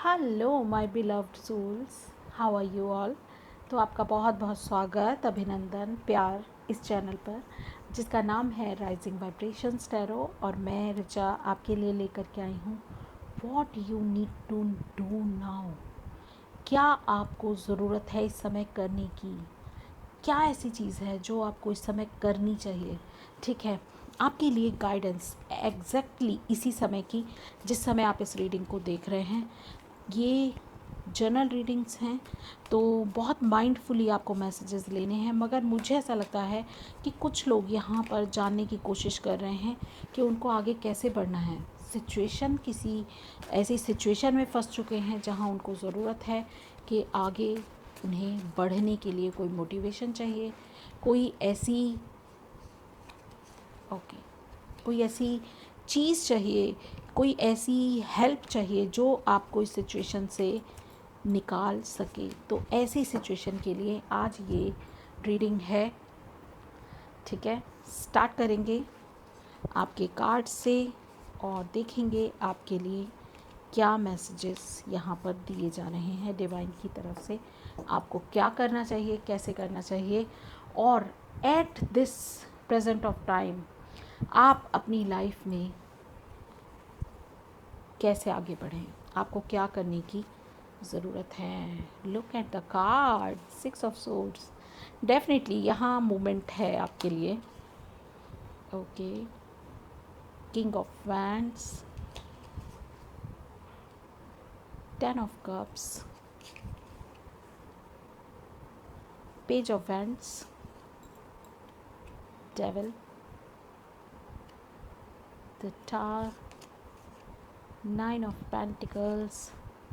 Hello my beloved souls, how are you all. तो आपका बहुत बहुत स्वागत, अभिनंदन, प्यार इस चैनल पर जिसका नाम है राइजिंग वाइब्रेशंस टैरो। और मैं ऋचा आपके लिए लेकर के आई हूँ what you need to do now. क्या आपको ज़रूरत है इस समय करने की? क्या ऐसी चीज़ है जो आपको इस समय करनी चाहिए? ठीक है, आपके लिए गाइडेंस एग्जैक्टली इसी समय की जिस समय आप इस रीडिंग को देख रहे हैं। ये जर्नल रीडिंग्स हैं तो बहुत माइंडफुली आपको मैसेजेस लेने हैं, मगर मुझे ऐसा लगता है कि कुछ लोग यहाँ पर जानने की कोशिश कर रहे हैं कि उनको आगे कैसे बढ़ना है। सिचुएशन किसी ऐसी सिचुएशन में फंस चुके हैं जहाँ उनको ज़रूरत है कि आगे उन्हें बढ़ने के लिए कोई मोटिवेशन चाहिए, कोई ऐसी कोई ऐसी चीज़ चाहिए, कोई ऐसी हेल्प चाहिए जो आपको इस सिचुएशन से निकाल सके। तो ऐसी सिचुएशन के लिए आज ये रीडिंग है। ठीक है, स्टार्ट करेंगे आपके कार्ड से और देखेंगे आपके लिए क्या मैसेजेस यहाँ पर दिए जा रहे हैं डिवाइन की तरफ से। आपको क्या करना चाहिए, कैसे करना चाहिए, और at this present of time आप अपनी लाइफ में कैसे आगे बढ़ें, आपको क्या करने की ज़रूरत है। Look at the card, 6 of swords. Definitely यहाँ मूवमेंट है आपके लिए। Okay, king of wands, 10 of cups, page of wands, devil, the tower, 9 of Pentacles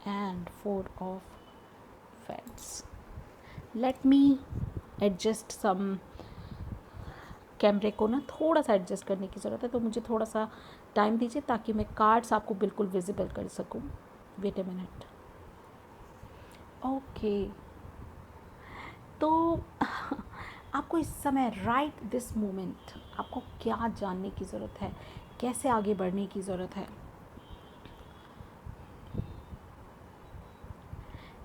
and 4 of Wands. Let me adjust some। कैमरे को ना थोड़ा सा एडजस्ट करने की ज़रूरत है, तो मुझे थोड़ा सा टाइम दीजिए ताकि मैं कार्ड्स आपको बिल्कुल विजिबल कर सकूं। Wait a minute. ओके, तो आपको इस समय राइट दिस मोमेंट आपको क्या जानने की ज़रूरत है, कैसे आगे बढ़ने की ज़रूरत है।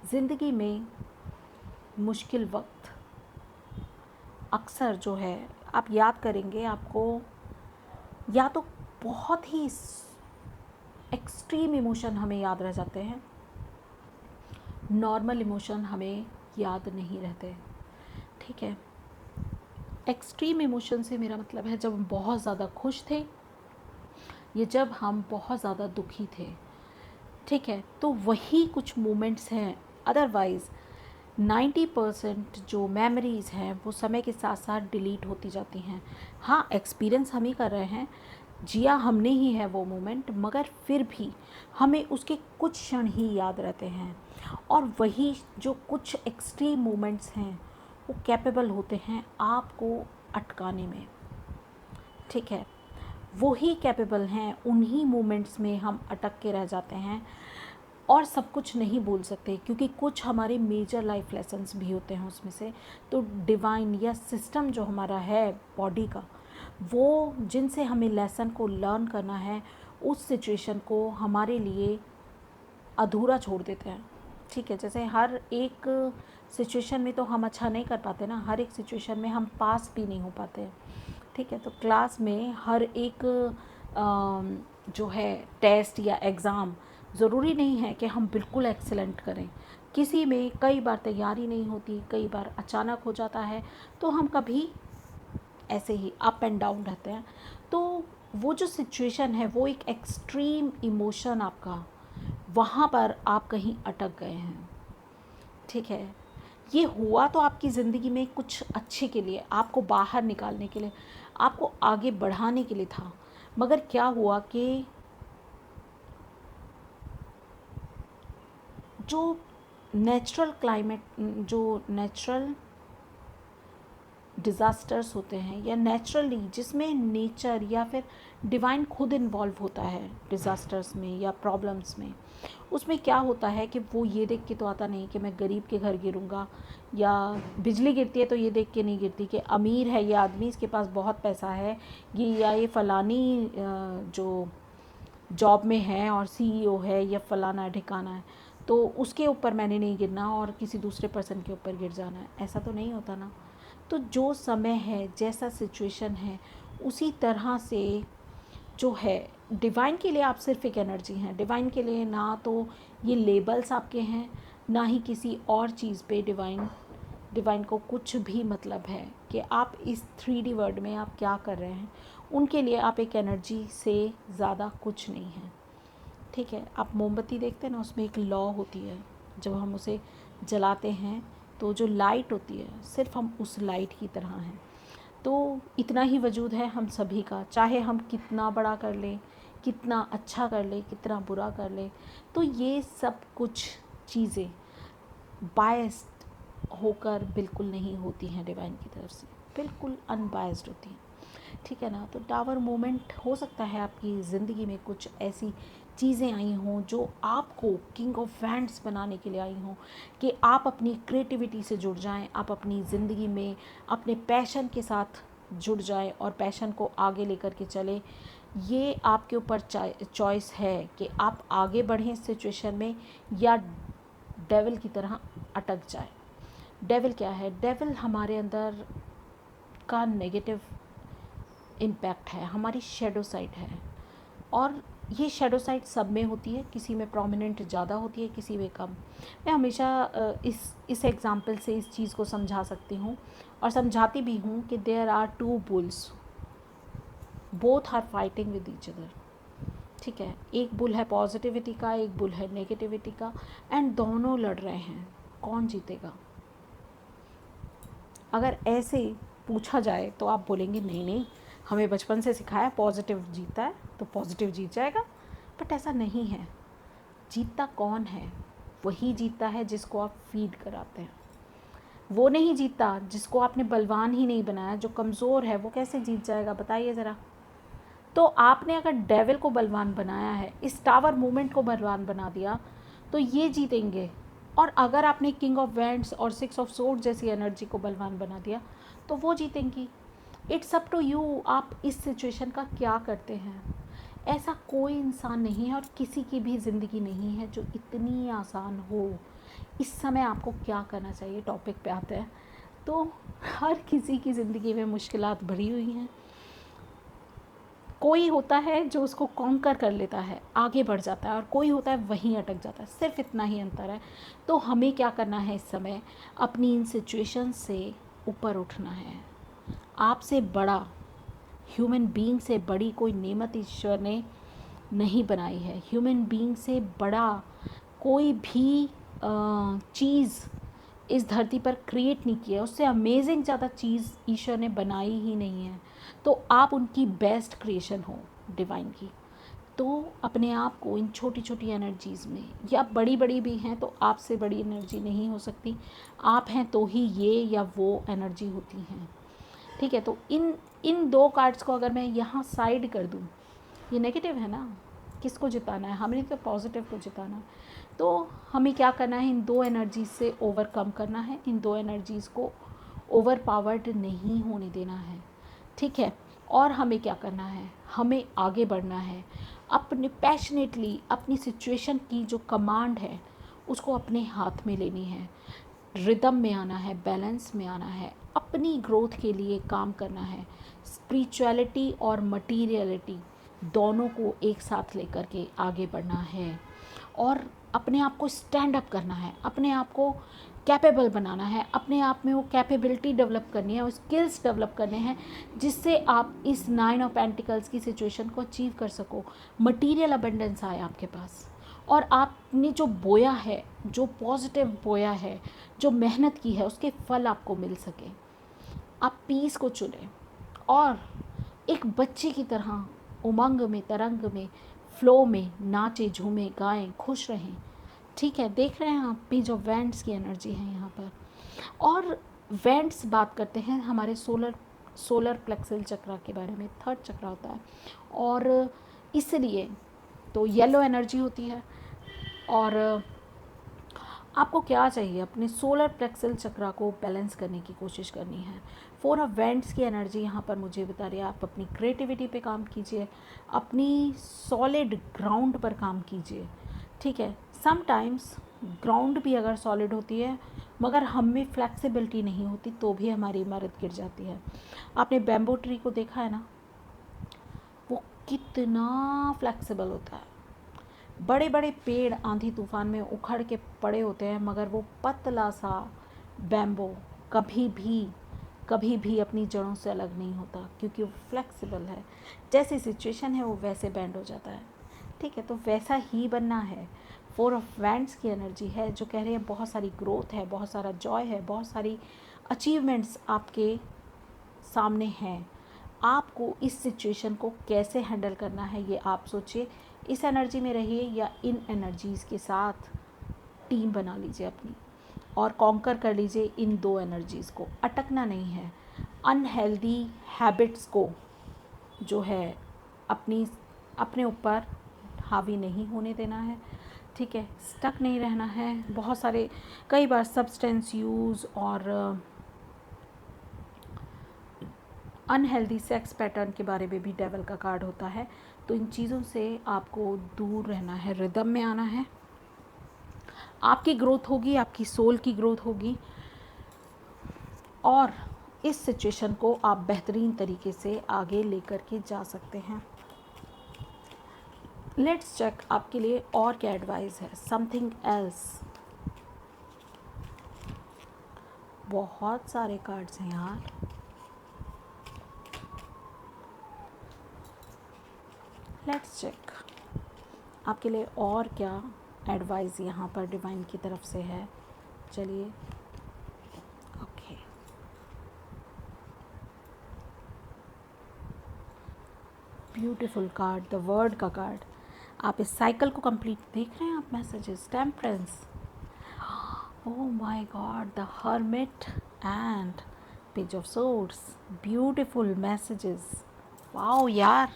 ज़िंदगी में मुश्किल वक्त अक्सर जो है आप याद करेंगे, आपको या तो बहुत ही एक्सट्रीम इमोशन हमें याद रह जाते हैं, नॉर्मल इमोशन हमें याद नहीं रहते। ठीक है, एक्सट्रीम इमोशन से मेरा मतलब है जब हम बहुत ज़्यादा खुश थे या जब हम बहुत ज़्यादा दुखी थे। ठीक है, तो वही कुछ मोमेंट्स हैं। अदरवाइज़ 90% जो मेमोरीज़ हैं वो समय के साथ साथ डिलीट होती जाती हैं। हाँ, एक्सपीरियंस हम ही कर रहे हैं, जिया हमने ही है वो मोमेंट, मगर फिर भी हमें उसके कुछ क्षण ही याद रहते हैं। और वही जो कुछ एक्सट्रीम मोमेंट्स हैं वो कैपेबल होते हैं आपको अटकाने में। ठीक है, वो ही कैपेबल हैं, उन्हीं मोमेंट्स में हम अटक के रह जाते हैं और सब कुछ नहीं बोल सकते, क्योंकि कुछ हमारे मेजर लाइफ लेसन्स भी होते हैं उसमें से। तो डिवाइन या सिस्टम जो हमारा है बॉडी का, वो जिनसे हमें लेसन को लर्न करना है, उस सिचुएशन को हमारे लिए अधूरा छोड़ देते हैं। ठीक है, जैसे हर एक सिचुएशन में तो हम अच्छा नहीं कर पाते ना, हर एक सिचुएशन में हम पास भी नहीं हो पाते। ठीक है, तो क्लास में हर एक जो है टेस्ट या एग्ज़ाम ज़रूरी नहीं है कि हम बिल्कुल एक्सेलेंट करें। किसी में कई बार तैयारी नहीं होती, कई बार अचानक हो जाता है, तो हम कभी ऐसे ही अप एंड डाउन रहते हैं। तो वो जो सिचुएशन है वो एक एक्सट्रीम इमोशन आपका, वहाँ पर आप कहीं अटक गए हैं। ठीक है, ये हुआ तो आपकी ज़िंदगी में कुछ अच्छे के लिए, आपको बाहर निकालने के लिए, आपको आगे बढ़ाने के लिए था। मगर क्या हुआ कि जो नेचुरल क्लाइमेट, जो नेचुरल डिज़ास्टर्स होते हैं या नेचुरली जिसमें नेचर या फिर डिवाइन खुद इन्वॉल्व होता है डिज़ास्टर्स में या प्रॉब्लम्स में, उसमें क्या होता है कि वो ये देख के तो आता नहीं कि मैं गरीब के घर गिरूंगा, या बिजली गिरती है तो ये देख के नहीं गिरती कि अमीर है ये आदमी, इसके पास बहुत पैसा है, ये फ़लानी जो जॉब में है और सीईओ है या फ़लाना ठिकाना है। तो उसके ऊपर मैंने नहीं गिरना और किसी दूसरे पर्सन के ऊपर गिर जाना है, ऐसा तो नहीं होता ना। तो जो समय है, जैसा सिचुएशन है, उसी तरह से जो है, डिवाइन के लिए आप सिर्फ एक एनर्जी हैं। डिवाइन के लिए ना तो ये लेबल्स आपके हैं, ना ही किसी और चीज़ पे डिवाइन को कुछ भी मतलब है कि आप इस 3D वर्ल्ड में आप क्या कर रहे हैं। उनके लिए आप एक एनर्जी से ज़्यादा कुछ नहीं है, ठीक है। आप मोमबत्ती देखते हैं ना, उसमें एक लॉ होती है, जब हम उसे जलाते हैं तो जो लाइट होती है सिर्फ हम उस लाइट की तरह हैं। तो इतना ही वजूद है हम सभी का, चाहे हम कितना बड़ा कर लें, कितना अच्छा कर लें, कितना बुरा कर लें। तो ये सब कुछ चीज़ें बायस्ड होकर बिल्कुल नहीं होती हैं डिवाइन की तरफ से, बिल्कुल अनबायस्ड होती हैं, ठीक है ना। तो टावर मोमेंट हो सकता है आपकी ज़िंदगी में कुछ ऐसी चीज़ें आई हों जो आपको किंग ऑफ वैंड्स बनाने के लिए आई हों, कि आप अपनी क्रिएटिविटी से जुड़ जाएं, आप अपनी ज़िंदगी में अपने पैशन के साथ जुड़ जाएं और पैशन को आगे लेकर के चलें। ये आपके ऊपर चॉइस है कि आप आगे बढ़ें इस सिचुएशन में या डेविल की तरह अटक जाए। डेविल क्या है? डेविल हमारे अंदर का नेगेटिव इम्पैक्ट है, हमारी शेडो साइड है। और ये शेडो साइड सब में होती है, किसी में प्रोमिनेंट ज़्यादा होती है, किसी में कम। मैं हमेशा इस एग्ज़ाम्पल से इस चीज़ को समझा सकती हूँ और समझाती भी हूँ कि there are 2 bulls, both are fighting with each other, ठीक है। एक बुल है पॉजिटिविटी का, एक बुल है नेगेटिविटी का, एंड दोनों लड़ रहे हैं, कौन जीतेगा? अगर ऐसे पूछा जाए तो आप बोलेंगे नहीं नहीं, हमें बचपन से सिखाया पॉजिटिव जीता है तो पॉजिटिव जीत जाएगा। बट ऐसा नहीं है। जीतता कौन है? वही जीतता है जिसको आप फीड कराते हैं। वो नहीं जीतता जिसको आपने बलवान ही नहीं बनाया। जो कमज़ोर है वो कैसे जीत जाएगा, बताइए ज़रा। तो आपने अगर डेविल को बलवान बनाया है, इस टावर मूवमेंट को बलवान बना दिया, तो ये जीतेंगे। और अगर आपने किंग ऑफ वैंड्स और 6 ऑफ सोर्ड जैसी एनर्जी को बलवान बना दिया तो वो जीतेंगी। इट्स अप टू यू, आप इस सिचुएशन का क्या करते हैं। ऐसा कोई इंसान नहीं है और किसी की भी ज़िंदगी नहीं है जो इतनी आसान हो। इस समय आपको क्या करना चाहिए, टॉपिक पे आते हैं। तो हर किसी की ज़िंदगी में मुश्किलात भरी हुई हैं। कोई होता है जो उसको कॉन्कर कर लेता है, आगे बढ़ जाता है, और कोई होता है वहीं अटक जाता है। सिर्फ इतना ही अंतर है। तो हमें क्या करना है इस समय? अपनी इन सिचुएशन से ऊपर उठना है। आपसे बड़ा ह्यूमन बीइंग से बड़ी कोई नेमत ईश्वर ने नहीं बनाई है। ह्यूमन बीइंग से बड़ा कोई भी चीज़ इस धरती पर क्रिएट नहीं किया, उससे अमेजिंग ज़्यादा चीज़ ईश्वर ने बनाई ही नहीं है। तो आप उनकी बेस्ट क्रिएशन हो डिवाइन की। तो अपने आप को इन छोटी छोटी एनर्जीज़ में, या बड़ी बड़ी भी हैं तो आपसे बड़ी एनर्जी नहीं हो सकती, आप हैं तो ही ये या वो एनर्जी होती हैं, ठीक है। तो इन 2 कार्ड्स को अगर मैं यहाँ साइड कर दूँ, ये नेगेटिव है ना, किसको जिताना है? हमें तो पॉजिटिव को जिताना है। तो हमें क्या करना है? इन 2 एनर्जीज से ओवरकम करना है, इन 2 एनर्जीज़ को ओवर पावर्ड नहीं होने देना है, ठीक है। और हमें क्या करना है? हमें आगे बढ़ना है, अपने पैशनेटली अपनी सिचुएशन की जो कमांड है उसको अपने हाथ में लेनी है, रिदम में आना है, बैलेंस में आना है, अपनी ग्रोथ के लिए काम करना है। स्पिरिचुअलिटी और मटीरियलिटी दोनों को एक साथ लेकर के आगे बढ़ना है और अपने आप को स्टैंड अप करना है, अपने आप को कैपेबल बनाना है, अपने आप में वो कैपेबिलिटी डेवलप करनी है, वो स्किल्स डेवलप करने हैं जिससे आप इस 9 ऑफ पेंटिकल्स की सिचुएशन को अचीव कर सको। मटीरियल अबंडेंस आए आपके पास और आपने जो बोया है, जो पॉजिटिव बोया है, जो मेहनत की है, उसके फल आपको मिल सके। आप पीस को चुनें और एक बच्चे की तरह उमंग में, तरंग में, फ्लो में नाचे, झूमें, गाएं, खुश रहें, ठीक है। देख रहे हैं आप, पेज ऑफ वैंड्स की एनर्जी है यहाँ पर। और वैंड्स बात करते हैं हमारे सोलर प्लेक्सल चक्रा के बारे में, 3rd चक्रा होता है। और इसलिए तो येलो एनर्जी होती है। और आपको क्या चाहिए? अपने सोलर प्लेक्सल चक्रा को बैलेंस करने की कोशिश करनी है। 4 ऑफ वैंड्स की एनर्जी यहाँ पर मुझे बता रही है, आप अपनी क्रिएटिविटी पे काम कीजिए, अपनी सॉलिड ग्राउंड पर काम कीजिए, ठीक है। समटाइम्स ग्राउंड भी अगर सॉलिड होती है मगर हम में फ्लेक्सिबिलिटी नहीं होती तो भी हमारी इमारत गिर जाती है। आपने बैम्बू ट्री को देखा है ना, वो कितना फ्लेक्सिबल होता है। बड़े बड़े पेड़ आंधी तूफान में उखड़ के पड़े होते हैं मगर वो पतला सा बैम्बो कभी भी अपनी जड़ों से अलग नहीं होता क्योंकि वो फ्लेक्सिबल है। जैसी सिचुएशन है वो वैसे बैंड हो जाता है। ठीक है, तो वैसा ही बनना है। 4 ऑफ वैंड्स की एनर्जी है जो कह रही है बहुत सारी ग्रोथ है, बहुत सारा जॉय है, बहुत सारी अचीवमेंट्स आपके सामने हैं। आपको इस सिचुएशन को कैसे हैंडल करना है ये आप सोचिए। इस एनर्जी में रहिए या इन एनर्जीज़ के साथ टीम बना लीजिए अपनी और कॉन्कर कर लीजिए इन 2 एनर्जीज़ को। अटकना नहीं है। अनहेल्दी हैबिट्स को जो है अपने ऊपर हावी नहीं होने देना है। ठीक है, स्टक नहीं रहना है। बहुत सारे कई बार सब्सटेंस यूज़ और अनहेल्दी सेक्स पैटर्न के बारे में भी डेवल का कार्ड होता है। तो इन चीज़ों से आपको दूर रहना है, रिदम में आना है। आपकी ग्रोथ होगी, आपकी सोल की ग्रोथ होगी और इस सिचुएशन को आप बेहतरीन तरीके से आगे लेकर के जा सकते हैं। लेट्स चेक आपके लिए और क्या एडवाइस है। समथिंग एल्स, बहुत सारे कार्ड्स हैं यार। लेट्स चेक आपके लिए और क्या एडवाइस यहाँ पर डिवाइन की तरफ से है। चलिए, okay, beautiful card, the word का कार्ड। आप इस साइकिल को कंप्लीट देख रहे हैं आप messages. Temperance, oh my God, the hermit and page of swords, beautiful messages. Wow यार,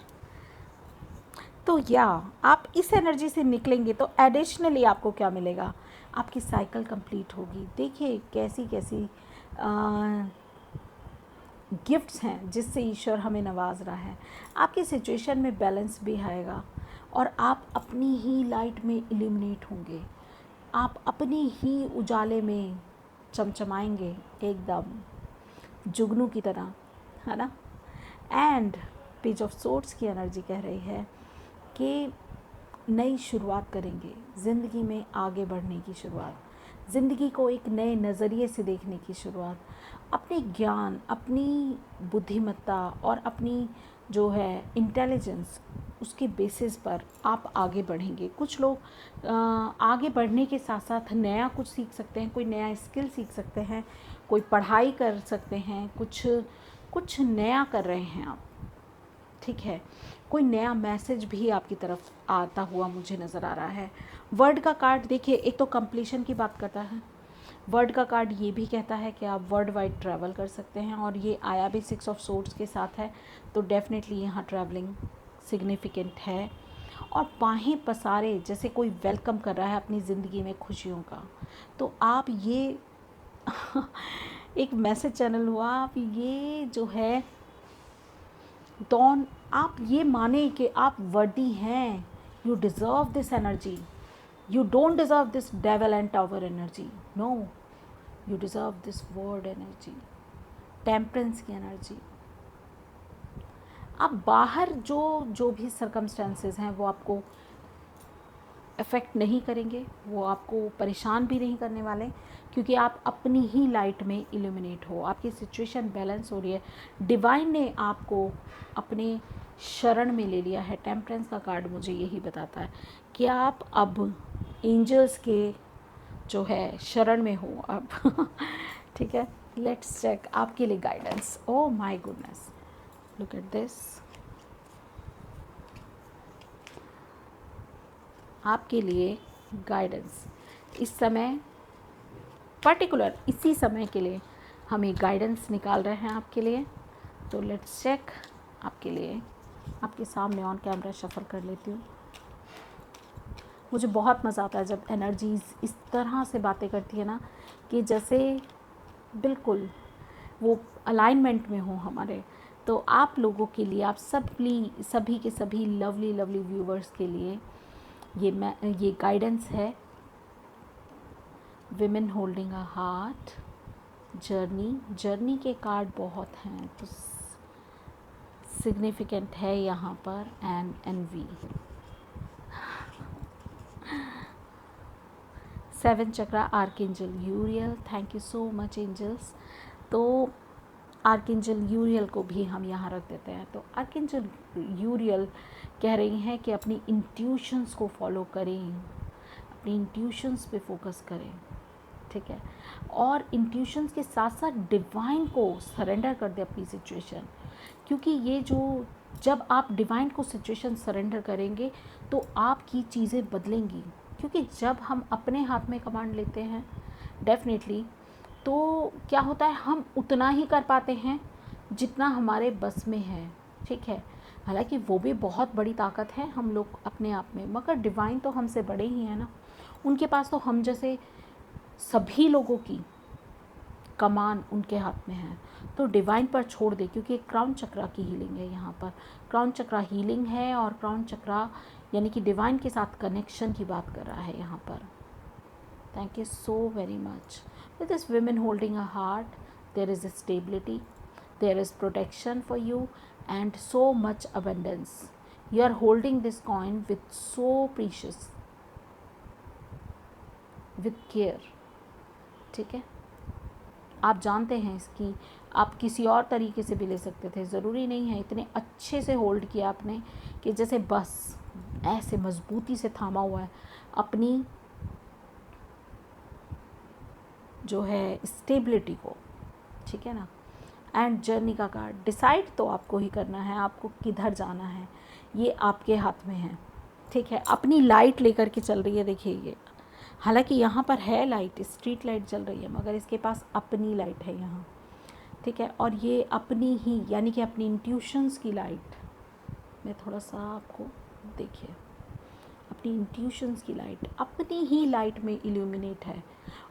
तो या आप इस एनर्जी से निकलेंगे तो एडिशनली आपको क्या मिलेगा, आपकी साइकिल कंप्लीट होगी। देखिए कैसी कैसी गिफ्ट्स हैं जिससे ईश्वर हमें नवाज रहा है। आपकी सिचुएशन में बैलेंस भी आएगा और आप अपनी ही लाइट में इल्यूमिनेट होंगे। आप अपनी ही उजाले में चमचमाएंगे एकदम जुगनू की तरह, है ना। एंड पेज ऑफ सोर्ड्स की एनर्जी कह रही है कि नई शुरुआत करेंगे, ज़िंदगी में आगे बढ़ने की शुरुआत, ज़िंदगी को एक नए नज़रिए से देखने की शुरुआत, अपने ज्ञान, अपनी बुद्धिमत्ता और अपनी जो है इंटेलिजेंस, उसके बेसिस पर आप आगे बढ़ेंगे। कुछ लोग आगे बढ़ने के साथ साथ नया कुछ सीख सकते हैं, कोई नया स्किल सीख सकते हैं, कोई पढ़ाई कर सकते हैं, कुछ नया कर रहे हैं आप। ठीक है, कोई नया मैसेज भी आपकी तरफ आता हुआ मुझे नज़र आ रहा है। वर्ड का कार्ड देखिए, एक तो कंप्लीशन की बात करता है। वर्ड का कार्ड ये भी कहता है कि आप वर्ल्ड वाइड ट्रैवल कर सकते हैं और ये आया भी 6 ऑफ सोर्ड्स के साथ है, तो डेफिनेटली यहाँ ट्रैवलिंग सिग्निफिकेंट है। और बाहें पसारे जैसे कोई वेलकम कर रहा है अपनी ज़िंदगी में खुशियों का। तो आप ये एक मैसेज चैनल हुआ, आप ये जो है आप ये माने कि आप वर्दी हैं। You deserve this energy. You don't deserve this devil and tower energy, no, you deserve this world energy, temperance की एनर्जी। आप बाहर जो भी सर्कमस्टेंसेस हैं वो आपको अफेक्ट नहीं करेंगे, वो आपको परेशान भी नहीं करने वाले, क्योंकि आप अपनी ही लाइट में इल्यूमिनेट हो। आपकी सिचुएशन बैलेंस हो रही है। डिवाइन ने आपको अपने शरण में ले लिया है। टेम्परेंस का कार्ड मुझे यही बताता है कि आप अब एंजल्स के जो है शरण में हो अब। ठीक है, लेट्स चेक आपके लिए guidance. Oh my goodness, look at this. आपके लिए गाइडेंस इस समय, पर्टिकुलर इसी समय के लिए हम एक गाइडेंस निकाल रहे हैं आपके लिए। तो लेट्स चेक आपके लिए। आपके सामने ऑन कैमरा शफल कर लेती हूँ। मुझे बहुत मज़ा आता है जब एनर्जीज़ इस तरह से बातें करती है ना, कि जैसे बिल्कुल वो अलाइनमेंट में हो हमारे। तो आप लोगों के लिए, आप सभी के सभी लवली व्यूवर्स के लिए ये गाइडेंस है women holding a heart, journey के कार्ड बहुत हैं तो सिग्निफिकेंट है यहाँ पर, and envy. 7 chakra archangel Uriel, thank you so much angels. तो आर्कएंजल यूरियल को भी हम यहाँ रख देते हैं। तो आर्कएंजल यूरियल कह रही हैं कि अपनी इंट्यूशंस को फॉलो करें, अपनी इंट्यूशंस पे फोकस करें, ठीक है, और इंट्यूशंस के साथ साथ डिवाइन को सरेंडर कर दे अपनी सिचुएशन, क्योंकि ये जो जब आप डिवाइन को सिचुएशन सरेंडर करेंगे तो आपकी चीज़ें बदलेंगी, क्योंकि जब हम अपने हाथ में कमांड लेते हैं डेफिनेटली तो क्या होता है, हम उतना ही कर पाते हैं जितना हमारे बस में है, ठीक है। हालांकि वो भी बहुत बड़ी ताकत है हम लोग अपने आप में, मगर डिवाइन तो हमसे बड़े ही हैं ना, उनके पास तो हम जैसे सभी लोगों की कमान उनके हाथ में है, तो डिवाइन पर छोड़ दे, क्योंकि क्राउन चक्रा की हीलिंग है यहाँ पर। क्राउन चक्रा हीलिंग है और क्राउन चक्रा यानी कि डिवाइन के साथ कनेक्शन की बात कर रहा है यहाँ पर। Thank you so very much. With this women holding a heart, there is stability, there is protection for you and so much abundance. You are holding this coin with so precious, with care, ठीक है। आप जानते हैं इसकी, आप किसी और तरीके से भी ले सकते थे, ज़रूरी नहीं है। इतने अच्छे से होल्ड किया आपने कि जैसे बस ऐसे मजबूती से थामा हुआ है अपनी जो है स्टेबिलिटी को, ठीक है ना। एंड जर्नी का कार्ड, डिसाइड तो आपको ही करना है, आपको किधर जाना है ये आपके हाथ में है, ठीक है। अपनी लाइट लेकर के चल रही है, देखिए ये, हालांकि यहाँ पर है लाइट, स्ट्रीट लाइट जल रही है, मगर इसके पास अपनी लाइट है यहाँ, ठीक है। और ये अपनी ही यानी कि अपनी इंट्यूशंस की लाइट, मैं थोड़ा सा आपको देखिए, अपनी इंट्यूशंस की लाइट, अपनी ही लाइट में इल्यूमिनेट है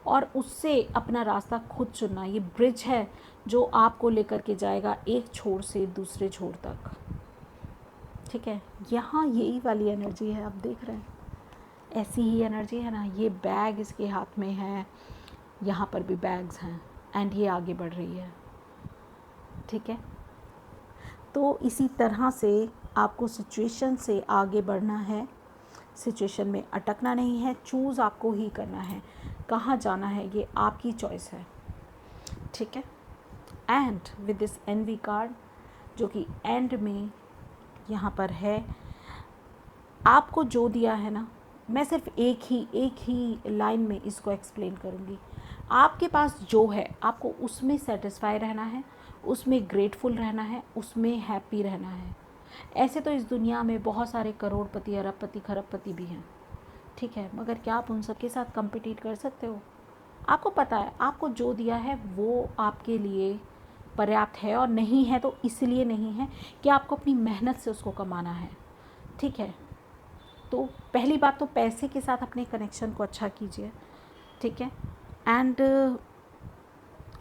और उससे अपना रास्ता खुद चुनना। ये ब्रिज है जो आपको लेकर के जाएगा एक छोर से दूसरे छोर तक, ठीक है। यहाँ यही वाली एनर्जी है, आप देख रहे हैं, ऐसी ही एनर्जी है ना। ये बैग इसके हाथ में है, यहाँ पर भी बैग्स हैं, एंड ये आगे बढ़ रही है, ठीक है। तो इसी तरह से आपको सिचुएशन से आगे बढ़ना है, सिचुएशन में अटकना नहीं है, चूज़ आपको ही करना है, कहाँ जाना है ये आपकी चॉइस है, ठीक है। And with this envy card जो कि एंड में यहाँ पर है, आपको जो दिया है ना, मैं सिर्फ एक ही लाइन में इसको एक्सप्लेन करूँगी। आपके पास जो है आपको उसमें सेटिस्फाई रहना है, उसमें ग्रेटफुल रहना है, उसमें हैप्पी रहना है। ऐसे तो इस दुनिया में बहुत सारे करोड़पति, अरबपति, खरबपति भी हैं, ठीक है, मगर क्या आप उन सब के साथ कम्पिटिट कर सकते हो? आपको पता है आपको जो दिया है वो आपके लिए पर्याप्त है, और नहीं है तो इसलिए नहीं है कि आपको अपनी मेहनत से उसको कमाना है, ठीक है। तो पहली बात तो पैसे के साथ अपने कनेक्शन को अच्छा कीजिए, ठीक है। एंड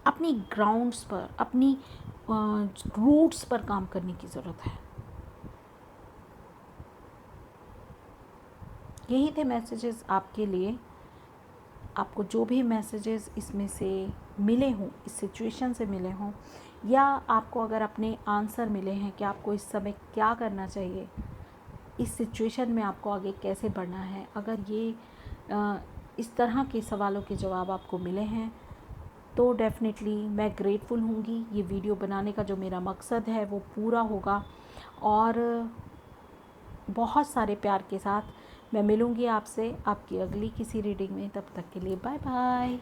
अपनी ग्राउंड्स पर, अपनी रूट्स पर काम करने की ज़रूरत है। यही थे मैसेजेस आपके लिए। आपको जो भी मैसेजेस इसमें से मिले हों, इस सिचुएशन से मिले हों, या आपको अगर अपने आंसर मिले हैं कि आपको इस समय क्या करना चाहिए, इस सिचुएशन में आपको आगे कैसे बढ़ना है, अगर ये इस तरह के सवालों के जवाब आपको मिले हैं तो डेफ़िनेटली मैं ग्रेटफुल होंगी। ये वीडियो बनाने का जो मेरा मकसद है वो पूरा होगा, और बहुत सारे प्यार के साथ मैं मिलूँगी आपसे आपकी अगली किसी रीडिंग में। तब तक के लिए बाय बाय।